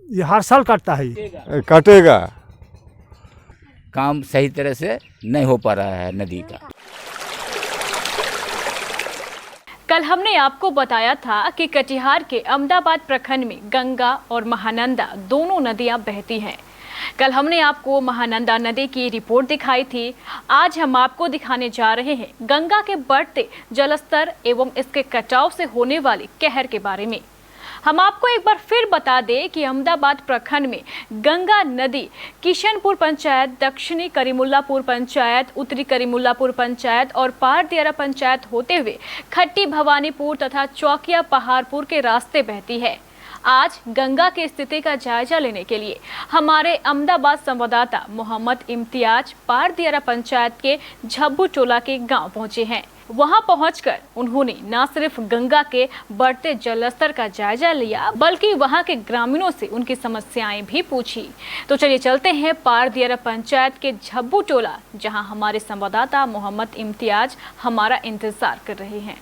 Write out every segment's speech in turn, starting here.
ये हर साल कटता है ये। कटेगा। काम सही तरह से नहीं हो पा रहा है नदी का। कल हमने आपको बताया था कि कटिहार के अहमदाबाद प्रखंड में गंगा और महानंदा दोनों नदियां बहती हैं। कल हमने आपको महानंदा नदी की रिपोर्ट दिखाई थी। आज हम आपको दिखाने जा रहे हैं गंगा के बढ़ते जलस्तर एवं इसके कटाव से होने वाले कहर के बारे में। हम आपको एक बार फिर बता दें कि अहमदाबाद प्रखंड में गंगा नदी किशनपुर पंचायत, दक्षिणी करीमुल्लापुर पंचायत, उत्तरी करीमुल्लापुर पंचायत और पारदियारा पंचायत होते हुए खट्टी भवानीपुर तथा चौकिया पहाड़पुर के रास्ते बहती है। आज गंगा की स्थिति का जायजा लेने के लिए हमारे अहमदाबाद संवाददाता मोहम्मद इम्तियाज पारदियारा पंचायत के झब्बू टोला के गांव पहुंचे हैं। वहां पहुंचकर उन्होंने न सिर्फ गंगा के बढ़ते जलस्तर का जायजा लिया बल्कि वहां के ग्रामीणों से उनकी समस्याएं भी पूछी। तो चलिए चलते हैं पारदियारा पंचायत के झब्बू टोला, जहां हमारे संवाददाता मोहम्मद इम्तियाज हमारा इंतजार कर रहे हैं।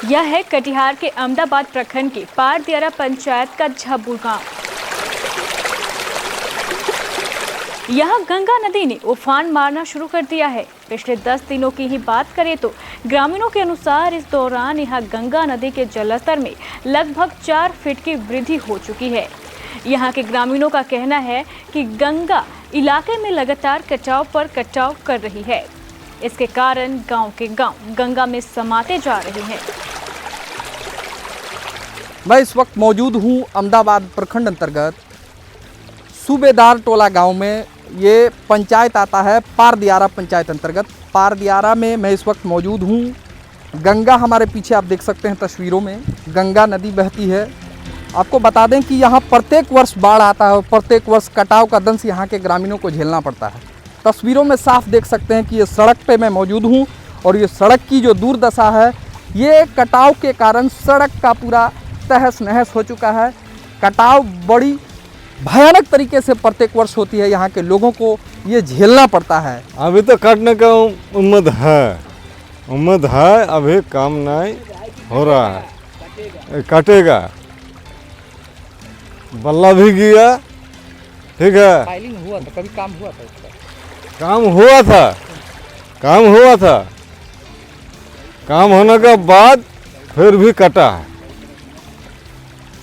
यह है कटिहार के अहमदाबाद प्रखंड के पारदियारा पंचायत का झब्बू गांव। यहाँ गंगा नदी ने उफान मारना शुरू कर दिया है। पिछले 10 दिनों की ही बात करें तो ग्रामीणों के अनुसार इस दौरान यहाँ गंगा नदी के जलस्तर में लगभग 4 फीट की वृद्धि हो चुकी है। यहाँ के ग्रामीणों का कहना है कि गंगा इलाके में लगातार कटाव पर कटाव कर रही है। इसके कारण गांव के गांव गंगा में समाते जा रहे हैं। मैं इस वक्त मौजूद हूं अहमदाबाद प्रखंड अंतर्गत सूबेदार टोला गांव में। ये पंचायत आता है पारदियारा पंचायत अंतर्गत। पारदियारा में मैं इस वक्त मौजूद हूं। गंगा हमारे पीछे आप देख सकते हैं तस्वीरों में, गंगा नदी बहती है। आपको बता दें कि यहाँ प्रत्येक वर्ष बाढ़ आता है और प्रत्येक वर्ष कटाव का दंश यहाँ के ग्रामीणों को झेलना पड़ता है। तस्वीरों में साफ देख सकते हैं कि ये सड़क पे मैं मौजूद हूँ और ये सड़क की जो दुर्दशा है, ये कटाव के कारण सड़क का पूरा तहस नहस हो चुका है। कटाव बड़ी भयानक तरीके से प्रत्येक वर्ष होती है, यहाँ के लोगों को ये झेलना पड़ता है। अभी तो काटने का उम्मीद है, अभी काम नहीं हो रहा है। कटेगा। बल्ला भी गया, ठीक है। फाइलिंग हुआ था, कभी काम हुआ था इसका? काम हुआ था। काम होने के बाद फिर भी कटा है।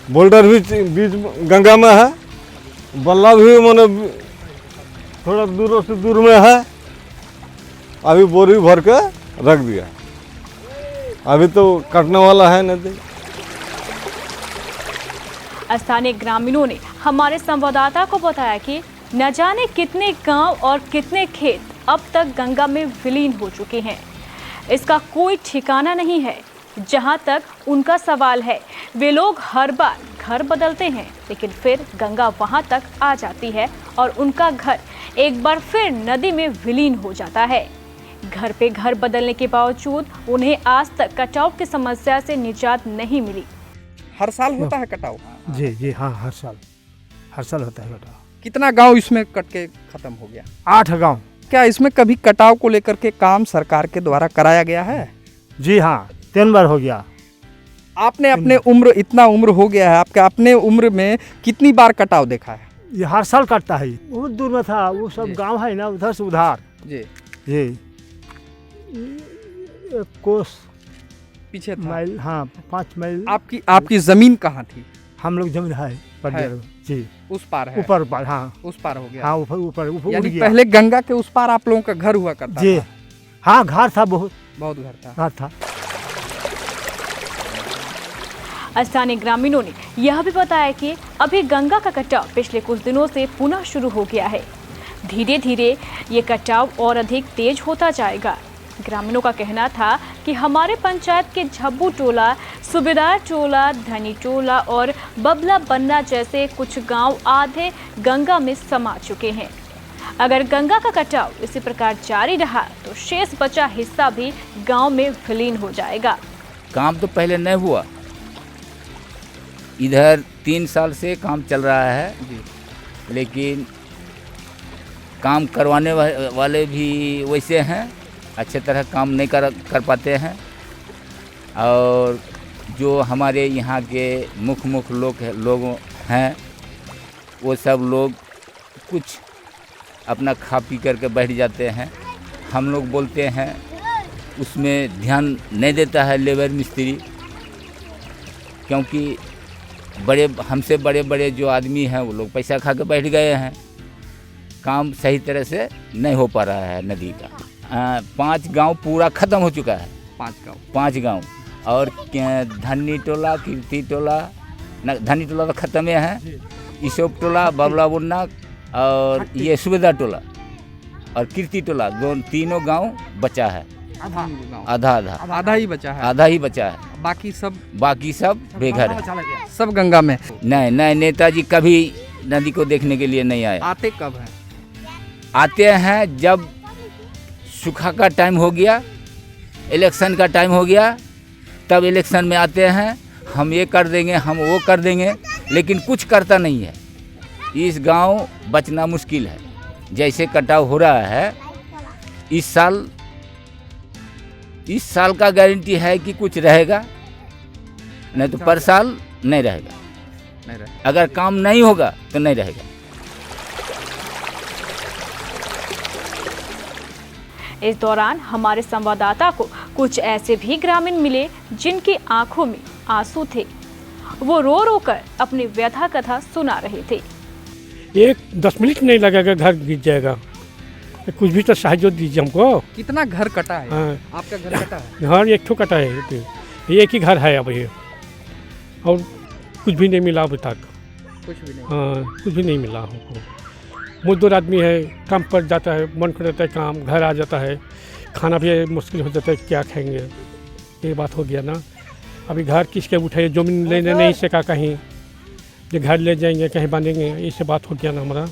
बोल्डर भी बीच गंगा में है, बल्ला भी मैंने थोड़ा दूर से दूर में है। अभी बोरी भर के रख दिया, अभी तो कटने वाला है नदी। स्थानीय ग्रामीणों ने हमारे संवाददाता को बताया कि न जाने कितने गांव और कितने खेत अब तक गंगा में विलीन हो चुके हैं। इसका कोई ठिकाना नहीं है। जहां तक उनका सवाल है, वे लोग हर बार घर बदलते हैं लेकिन फिर गंगा वहां तक आ जाती है और उनका घर एक बार फिर नदी में विलीन हो जाता है। घर पे घर बदलने के बावजूद उन्हें आज तक कटाव की समस्या से निजात नहीं मिली। हर साल होता है कटाव? जी हाँ, हर साल होता है कटाव। कितना गांव इसमें कट के खत्म हो गया? 8 गांव। क्या इसमें कभी कटाव को लेकर के काम सरकार के द्वारा कराया गया है? जी हाँ, 3 बार हो गया। आपने अपने उम्र, इतना उम्र हो गया है, आपके अपने उम्र में कितनी बार कटाव देखा है? ये हर साल कटता है। वो दूर में था, वो सब गांव है ना, उधर से उधार। जी ये 1 कोस पीछे था। माइल, हाँ 5 माइल। आपकी जमीन कहाँ थी? हम लोग जमीन है जी, उस पार है। ऊपर पार, हाँ उस पार हो गया। हाँ, ऊपर यानी पहले गंगा के उस पार आप लोगों का घर हुआ करता जी। था? हाँ, घर था, बहुत घर था। स्थानीय ग्रामीणों ने यह भी बताया कि अभी गंगा का कटाव पिछले कुछ दिनों से पुनः शुरू हो गया है। धीरे धीरे ये कटाव और अधिक तेज होता जाएगा। ग्रामीणों का कहना था कि हमारे पंचायत के झब्बू टोला, सूबेदार टोला, धनी टोला और बबला बन्ना जैसे कुछ गांव आधे गंगा में समा चुके हैं। अगर गंगा का कटाव इसी प्रकार जारी रहा तो शेष बचा हिस्सा भी गांव में विलीन हो जाएगा। काम तो पहले नहीं हुआ, इधर 3 साल से काम चल रहा है जी, लेकिन काम करवाने वाले भी वैसे हैं, अच्छे तरह काम नहीं कर पाते हैं और जो हमारे यहाँ के मुख्य लोग हैं वो सब लोग कुछ अपना खा पी करके बैठ जाते हैं। हम लोग बोलते हैं उसमें ध्यान नहीं देता है लेबर मिस्त्री, क्योंकि हमसे बड़े जो आदमी हैं वो लोग पैसा खा के बैठ गए हैं। काम सही तरह से नहीं हो पा रहा है नदी का। 5 गांव पूरा ख़त्म हो चुका है। 5 गांव और धन्नी टोला, कीर्ति टोला, धन्नी टोला तो ख़त्म है, ईशोप टोला, बबला बुन्ना और ये सुबेदार टोला और कीर्ति टोला, तीनों गांव बचा है। आधा ही बचा है। बाकी सब बेघर है, सब गंगा में। नहीं नेताजी कभी नदी को देखने के लिए नहीं आए। आते कब हैं? आते हैं जब सूखा का टाइम हो गया, इलेक्शन का टाइम हो गया, तब इलेक्शन में आते हैं, हम ये कर देंगे, हम वो कर देंगे, लेकिन कुछ करता नहीं है। इस गांव बचना मुश्किल है। जैसे कटाव हो रहा है इस साल का गारंटी है कि कुछ रहेगा, नहीं तो पर साल नहीं रहेगा। अगर काम नहीं होगा तो नहीं रहेगा। इस दौरान हमारे संवाददाता को कुछ ऐसे भी ग्रामीण मिले जिनकी आंखों में आंसू थे। वो रो रो कर अपनी व्यथा कथा सुना रहे थे। 10 मिनट नहीं लगेगा, घर गिर जाएगा। कुछ भी तो साहाय्य दीजिए हमको। कितना घर कटा है? हाँ। आपका घर कटा है? घर एक ठो कटा है, एक ही घर है अब ये, और कुछ भी नहीं मिला अभी तक। कुछ भी नहीं? हाँ, कुछ भी नहीं मिला हमको। मजदूर आदमी है, काम पर जाता है, मन कर जाता है काम, घर आ जाता है, खाना भी मुश्किल हो जाता है, क्या खाएंगे, ये बात हो गया ना। अभी घर किसके उठाए, जमीन लेने नहीं सका कहीं, जो घर ले जाएंगे कहीं बांधेंगे, इससे बात हो गया ना हमारा।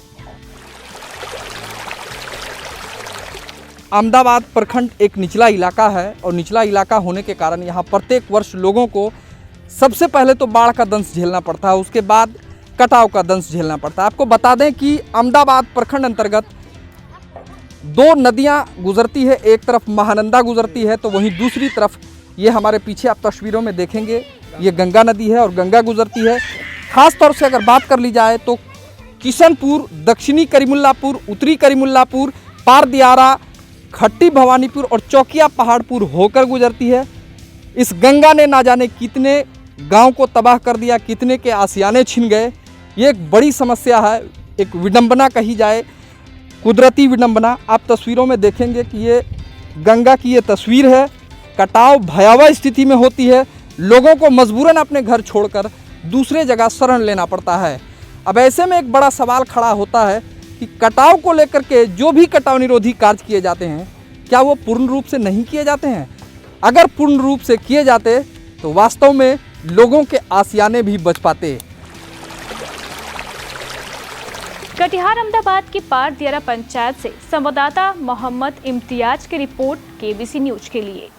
अहमदाबाद प्रखंड एक निचला इलाका है और निचला इलाका होने के कारण यहाँ प्रत्येक वर्ष लोगों को सबसे पहले तो बाढ़ का दंश झेलना पड़ता है, उसके बाद कटाव का दंश झेलना पड़ता है। आपको बता दें कि अहमदाबाद प्रखंड अंतर्गत 2 नदियाँ गुजरती है, एक तरफ महानंदा गुजरती है तो वहीं दूसरी तरफ ये हमारे पीछे आप तस्वीरों में देखेंगे ये गंगा नदी है और गंगा गुजरती है। ख़ास तौर से अगर बात कर ली जाए तो किशनपुर, दक्षिणी करीमुल्लापुर, उत्तरी करीमुल्लापुर, पार दियारा, खट्टी भवानीपुर और चौकिया पहाड़पुर होकर गुजरती है। इस गंगा ने ना जाने कितने गांव को तबाह कर दिया, कितने के आसियाने छिन गए। ये एक बड़ी समस्या है, एक विडंबना कही जाए, कुदरती विडंबना। आप तस्वीरों में देखेंगे कि ये गंगा की ये तस्वीर है। कटाव भयावह स्थिति में होती है, लोगों को मजबूरन अपने घर छोड़कर दूसरे जगह शरण लेना पड़ता है। अब ऐसे में एक बड़ा सवाल खड़ा होता है कि कटाव को लेकर के जो भी कटाव निरोधी कार्य किए जाते हैं, क्या वो पूर्ण रूप से नहीं किए जाते हैं? अगर पूर्ण रूप से किए जाते तो वास्तव में लोगों के आसियाने भी बच पाते। कटिहार अहमदाबाद की पार दियारा पंचायत से संवाददाता मोहम्मद इम्तियाज की रिपोर्ट KBC न्यूज के लिए।